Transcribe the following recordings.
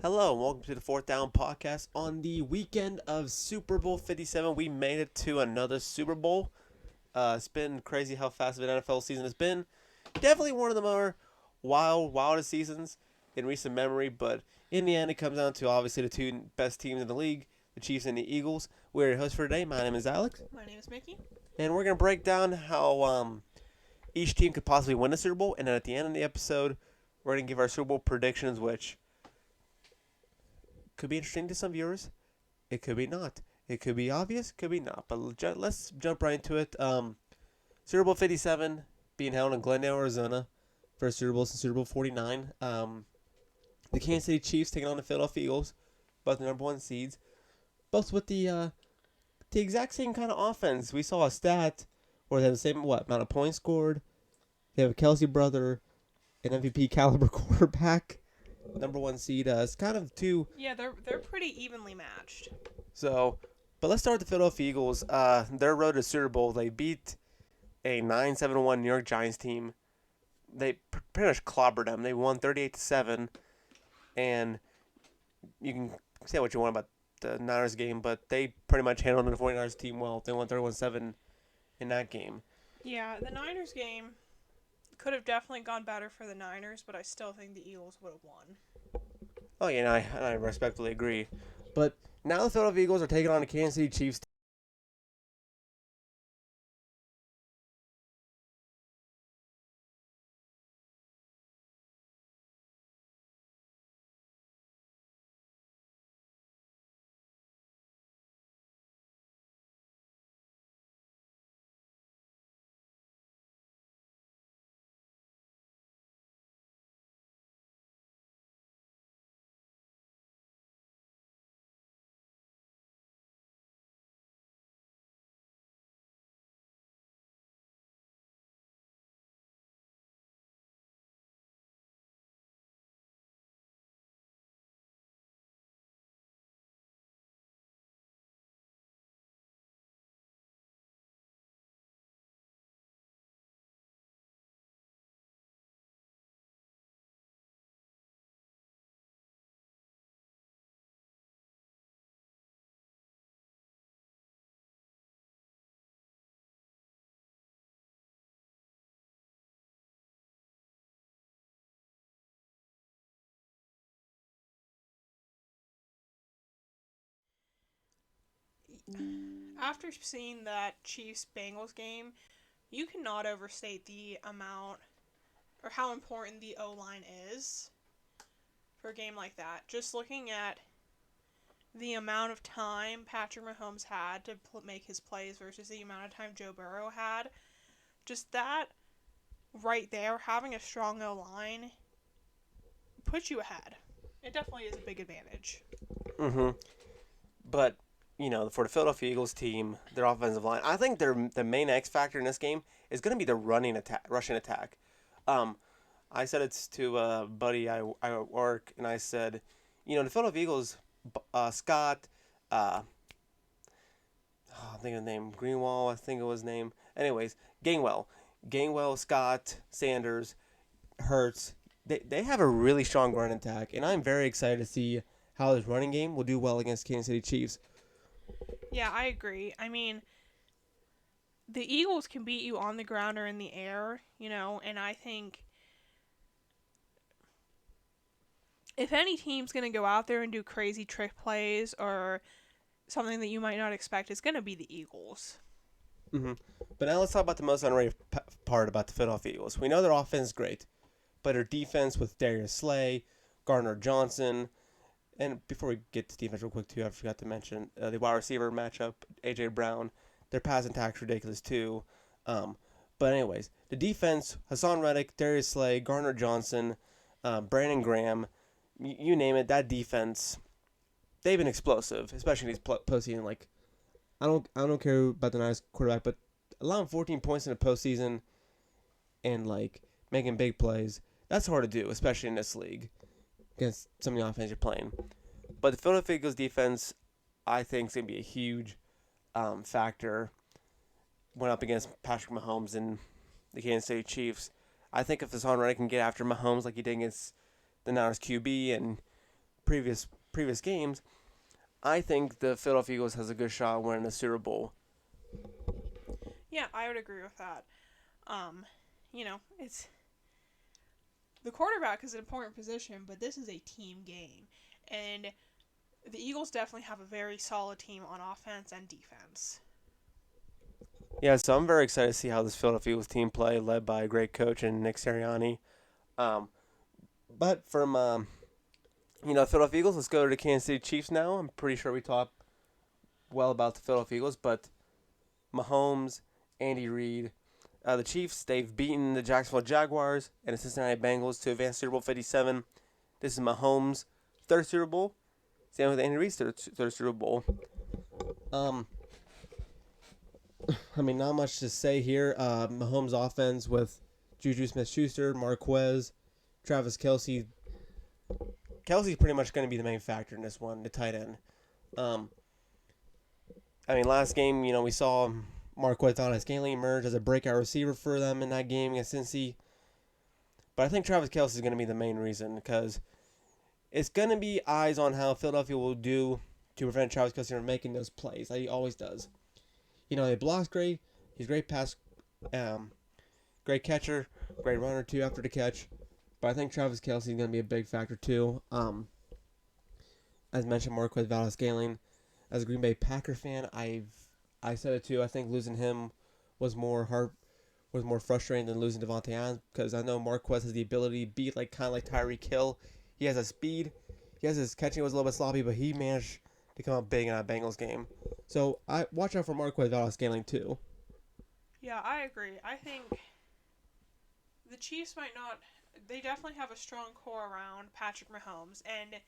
Hello, and welcome to the Fourth Down Podcast. On the weekend of Super Bowl 57, we made it to another Super Bowl. It's been crazy how fast of an NFL season has been. Definitely one of the more wildest seasons in recent memory, but in the end, it comes down to obviously the two best teams in the league, the Chiefs and the Eagles. We're your hosts for today. My name is Alex, My name is Mickey. and we're going to break down how each team could possibly win the Super Bowl, and then at the end of the episode, we're going to give our Super Bowl predictions, which could be interesting to some viewers. It could be not. It could be obvious. Could be not. But let's jump right into it. Super Bowl 57 being held in Glendale, Arizona. First Super Bowl since Super Bowl 49. The Kansas City Chiefs taking on the Philadelphia Eagles. Both the number one seeds. Both with the exact same kind of offense. We saw a stat where they have the same amount of points scored. They have a Kelsey brother, an MVP caliber quarterback. Number one seed. It's kind of two. Yeah, they're pretty evenly matched. So, but let's start with the Philadelphia Eagles. Their road to Super Bowl, they beat a 9-7-1 New York Giants team. They pretty much clobbered them. They won 38-7, and you can say what you want about the Niners game, but they pretty much handled the 49ers team well. They won 31-7 in that game. Yeah, the Niners game could have definitely gone better for the Niners, but I still think the Eagles would have won. Oh yeah, and I respectfully agree. But now the Philadelphia Eagles are taking on the Kansas City Chiefs. After seeing that Chiefs Bengals game, you cannot overstate the amount or how important the O line is for a game like that. Just looking at the amount of time Patrick Mahomes had to make his plays versus the amount of time Joe Burrow had, just that right there, having a strong O line puts you ahead. It definitely is a big advantage. Mm-hmm. But for the Philadelphia Eagles team, their offensive line, I think the main X factor in this game is going to be the rushing attack. Um, I said it to a buddy I work, and I said, the Philadelphia Eagles, Scott, I think of the name Greenwall, I think it was his name. Anyways, Gainwell, Scott, Sanders, Hurts. They have a really strong run attack, and I'm very excited to see how this running game will do well against Kansas City Chiefs. Yeah, I agree. I mean, the Eagles can beat you on the ground or in the air, and I think if any team's going to go out there and do crazy trick plays or something that you might not expect, it's going to be the Eagles. Mm-hmm. But now let's talk about the most underrated part about the Philadelphia Eagles. We know their offense is great, but their defense with Darius Slay, Gardner Johnson, and before we get to defense real quick too, I forgot to mention the wide receiver matchup, AJ Brown. Their passing attack's ridiculous too. Um, but anyways, the defense: Hassan Reddick, Darius Slay, Gardner Johnson, Brandon Graham, you name it. That defense, they've been explosive, especially in these postseason. Like I don't care about the Niners quarterback, but allowing 14 points in the postseason and like making big plays, that's hard to do, especially in this league against some of the offense you're playing. But the Philadelphia Eagles defense, I think, is going to be a huge factor when up against Patrick Mahomes and the Kansas City Chiefs. I think if Hassan Reddick can get after Mahomes like he did against the Niners QB and previous games, I think the Philadelphia Eagles has a good shot at winning the Super Bowl. Yeah, I would agree with that. It's the quarterback is an important position, but this is a team game, and the Eagles definitely have a very solid team on offense and defense. Yeah, so I'm very excited to see how this Philadelphia Eagles team play, led by a great coach and Nick Sirianni. Um, but from Philadelphia Eagles, let's go to the Kansas City Chiefs now. I'm pretty sure we talked well about the Philadelphia Eagles, but Mahomes, Andy Reid, the Chiefs, they've beaten the Jacksonville Jaguars and the Cincinnati Bengals to advance Super Bowl 57. This is Mahomes' third Super Bowl. Same with Andy Reid's third Super Bowl. Not much to say here. Mahomes' offense with Juju Smith-Schuster, Marquez, Travis Kelce. Kelsey's pretty much going to be the main factor in this one, the tight end. Last game, we saw Marquez Valdes-Scantling emerge as a breakout receiver for them in that game against Cincy. But I think Travis Kelce is going to be the main reason because it's going to be eyes on how Philadelphia will do to prevent Travis Kelce from making those plays like he always does. He blocks great. He's a great pass, great catcher, great runner too after the catch. But I think Travis Kelce is going to be a big factor too. As mentioned, Marquez Valdes-Scantling. As a Green Bay Packer fan, I said it too. I think losing him was more frustrating than losing Devontae Adams because I know Marquez has the ability to beat kind of like Tyreek Hill. He has a speed. His catching was a little bit sloppy, but he managed to come out big in that Bengals game. So I watch out for Marquez Valdes-Scantling too. Yeah, I agree. I think the Chiefs might not. They definitely have a strong core around Patrick Mahomes, and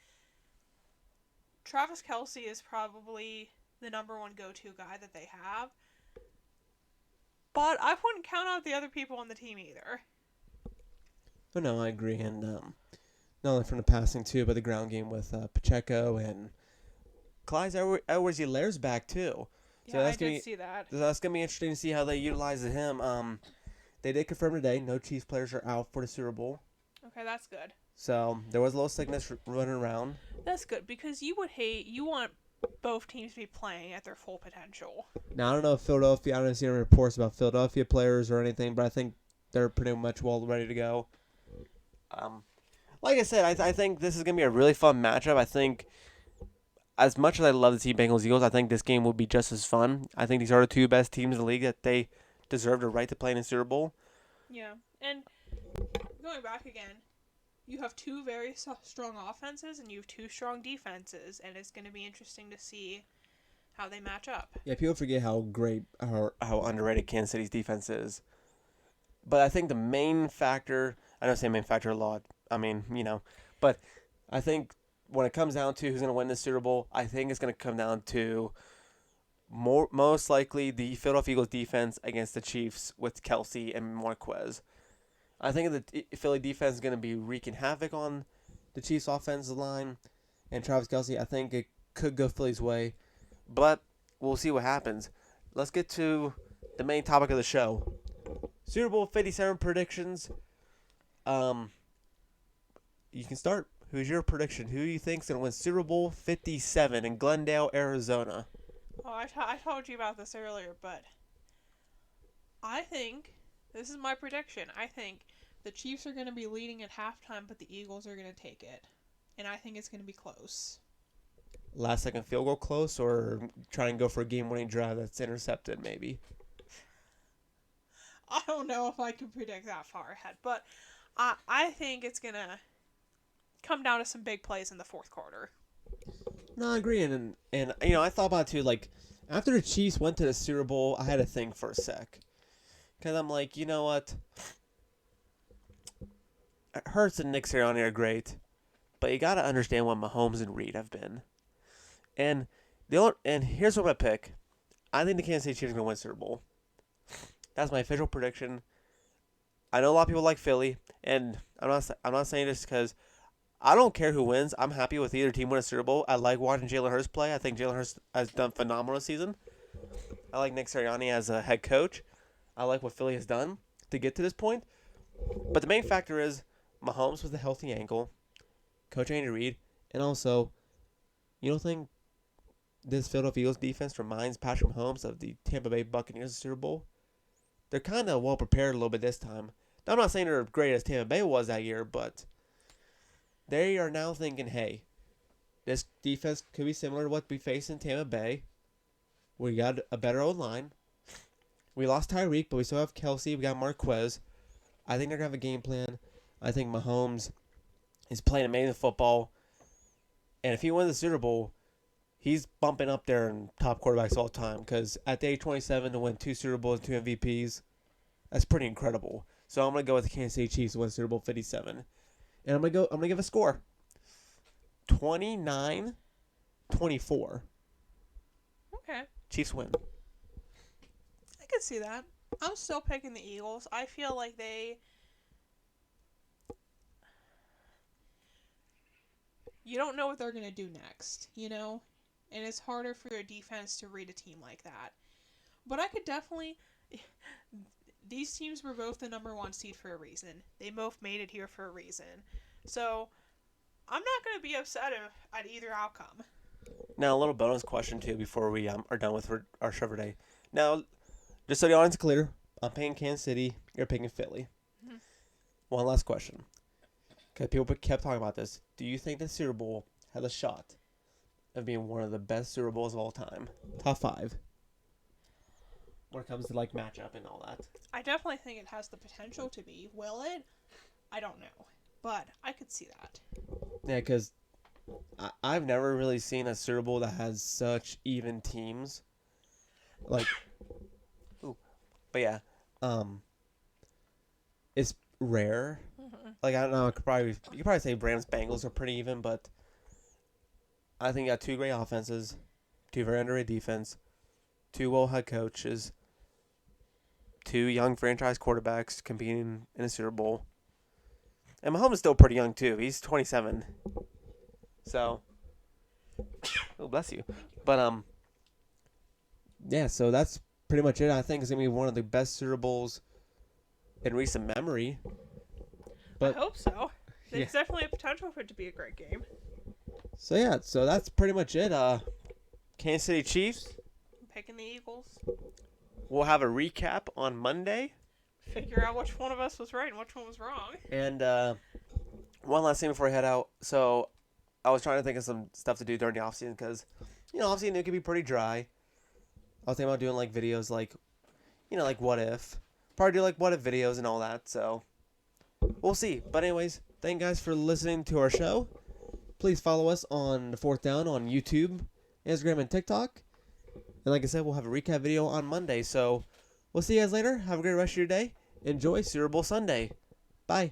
Travis Kelce is probably the number one go-to guy that they have. But I wouldn't count out the other people on the team either. But no, I agree, and not only from the passing too, but the ground game with Pacheco and Clyde Edwards-Helaire's back too. Yeah, I did see that. So that's gonna be interesting to see how they utilize him. They did confirm today no Chiefs players are out for the Super Bowl. Okay, that's good. So there was a little sickness running around. That's good because you want both teams to be playing at their full potential. Now I don't know if Philadelphia. I don't see any reports about Philadelphia players or anything, but I think they're pretty much well ready to go. Like I said, I think this is gonna be a really fun matchup. I think, as much as I love to see Bengals Eagles, I think this game will be just as fun. I think these are the two best teams in the league that they deserve the right to play in the Super Bowl. Yeah, and going back again, you have two very strong offenses and you have two strong defenses, and it's going to be interesting to see how they match up. Yeah, people forget how great, how underrated Kansas City's defense is. But I think the main factor, I don't say main factor a lot, but I think when it comes down to who's going to win the Super Bowl, I think it's going to come down to most likely the Philadelphia Eagles defense against the Chiefs with Kelce and Marquez. I think the Philly defense is going to be wreaking havoc on the Chiefs offensive line and Travis Kelce. I think it could go Philly's way, but we'll see what happens. Let's get to the main topic of the show. Super Bowl 57 predictions. You can start. Who's your prediction? Who do you think is going to win Super Bowl 57 in Glendale, Arizona? Oh, I told you about this earlier, but I think, this is my prediction, I think the Chiefs are going to be leading at halftime, but the Eagles are going to take it. And I think it's going to be close. Last second field goal close, or try and go for a game-winning drive that's intercepted, maybe? I don't know if I can predict that far ahead, but I think it's going to come down to some big plays in the fourth quarter. No, I agree, and I thought about it too. After the Chiefs went to the Super Bowl, I had to think for a sec, because I'm like, you know what? Hurts and Nick Sirianni are great, but you got to understand what Mahomes and Reid have been, and here's what I'm gonna pick. I think the Kansas City Chiefs are gonna win Super Bowl. That's my official prediction. I know a lot of people like Philly, and I'm not saying this because I don't care who wins. I'm happy with either team win a Super Bowl. I like watching Jalen Hurts play. I think Jalen Hurts has done phenomenal this season. I like Nick Sirianni as a head coach. I like what Philly has done to get to this point. But the main factor is Mahomes with a healthy ankle, Coach Andy Reid, And also, you don't think this Philadelphia Eagles defense reminds Patrick Mahomes of the Tampa Bay Buccaneers Super Bowl? They're kind of well prepared a little bit this time. Now, I'm not saying they're as great as Tampa Bay was that year, but they are now thinking, hey, this defense could be similar to what we faced in Tampa Bay. We got a better O-line. We lost Tyreek, but we still have Kelsey. We got Marquez. I think they're going to have a game plan. I think Mahomes is playing amazing football. And if he wins the Super Bowl, he's bumping up there in top quarterbacks all time. Because at the age 27 to win 2 Super Bowls and 2 MVPs, that's pretty incredible. So I'm going to go with the Kansas City Chiefs to win Super Bowl 57. And I'm going to give a score. 29-24. Okay. Chiefs win. I could see that. I'm still picking the Eagles. I feel like you don't know what they're going to do next, you know? And it's harder for your defense to read a team like that. But I could definitely... These teams were both the number 1 seed for a reason. They both made it here for a reason. So, I'm not going to be upset at either outcome. Now, a little bonus question, too, before we are done with our show for today. Now, just so the audience is clear, I'm picking Kansas City. You're picking Philly. Mm-hmm. One last question. Because people kept talking about this. Do you think the Super Bowl has a shot of being one of the best Super Bowls of all time? Top 5. When it comes to, like, matchup and all that. I definitely think it has the potential to be. Will it? I don't know. But I could see that. Yeah, because I've never really seen a Super Bowl that has such even teams. Like, ooh, but yeah, it's rare. Mm-hmm. Like, I don't know, you could probably say Rams Bengals are pretty even, but I think you got 2 great offenses, 2 very underrated defense, 2 well head coaches, 2 young franchise quarterbacks competing in a Super Bowl. And Mahomes is still pretty young, too. He's 27. So, oh, bless you. But, yeah, so that's pretty much it. I think it's going to be one of the best Super Bowls in recent memory. But, I hope so. There's definitely a potential for it to be a great game. So, yeah, so that's pretty much it. Kansas City Chiefs. I'm picking the Eagles. We'll have a recap on Monday. Figure out which one of us was right and which one was wrong. And one last thing before I head out. So I was trying to think of some stuff to do during the offseason because, offseason it can be pretty dry. I was thinking about doing, like, videos like, like what if. Probably do, like, what if videos and all that. So we'll see. But anyways, thank you guys for listening to our show. Please follow us on The 4th Down on YouTube, Instagram, and TikTok. And like I said, we'll have a recap video on Monday. So we'll see you guys later. Have a great rest of your day. Enjoy Super Bowl Sunday. Bye.